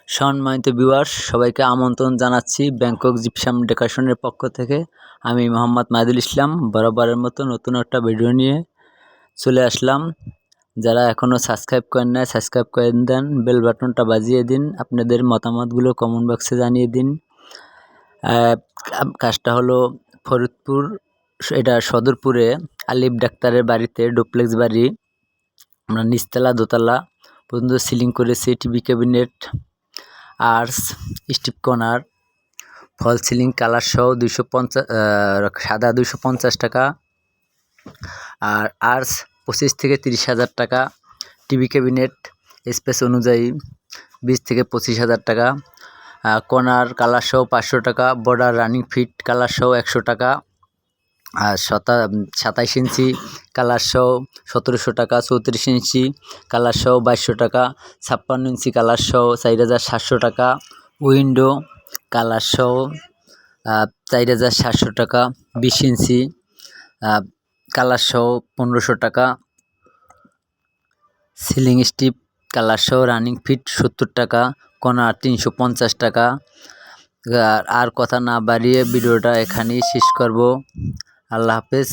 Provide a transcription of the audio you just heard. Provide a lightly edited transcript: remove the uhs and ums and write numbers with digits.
সম্মানিত ভিউয়ার্স, সবাইকে আমন্ত্রণ জানাচ্ছি ব্যাংকক জিপসাম ডেকোরেশনের পক্ষ থেকে। আমি মোহাম্মদ মাহিদুল ইসলাম বরাবরের মতো নতুন একটা ভিডিও নিয়ে চলে আসলাম। যারা এখনও সাবস্ক্রাইব করেন নাই সাবস্ক্রাইব করে দেন, বেল বাটনটা বাজিয়ে দিন, আপনাদের মতামতগুলো কমেন্ট বক্সে জানিয়ে দিন। কাজটা হলো ফরিদপুর, এটা সদরপুরে আলিফ ডাক্তারের বাড়িতে ডুপ্লেক্স বাড়ি। আমরা নিচতলা দোতলা পর্যন্ত সিলিং করেছি, TV cabinet, arch, step corner, fall ceiling colour সহ 250 সাদা 250 টাকা, আর আর্চ 25 থেকে 30,000 টাকা, টিভি ক্যাবিনেট স্পেস অনুযায়ী 20 থেকে 25,000 টাকা, কর্নার কালার সহ 500 টাকা, বর্ডার রানিং ফিট কালার সহ 100 টাকা, আর 27 ইঞ্চি কালার সহ 1700 টাকা, 34 ইঞ্চি কালার সহ 2200 টাকা, 56 ইঞ্চি কালার সহ 4,700 টাকা, উইন্ডো কালার সহ 4,700 টাকা, 20 ইঞ্চি কালার সহ 1,500 টাকা, সিলিং স্টিপ কালার সহ রানিং ফিট 70 টাকা, কর্নার 350 টাকা। আর কথা না বাড়িয়ে ভিডিওটা এখানেই শেষ করব। আল্লাহ হাফেজ।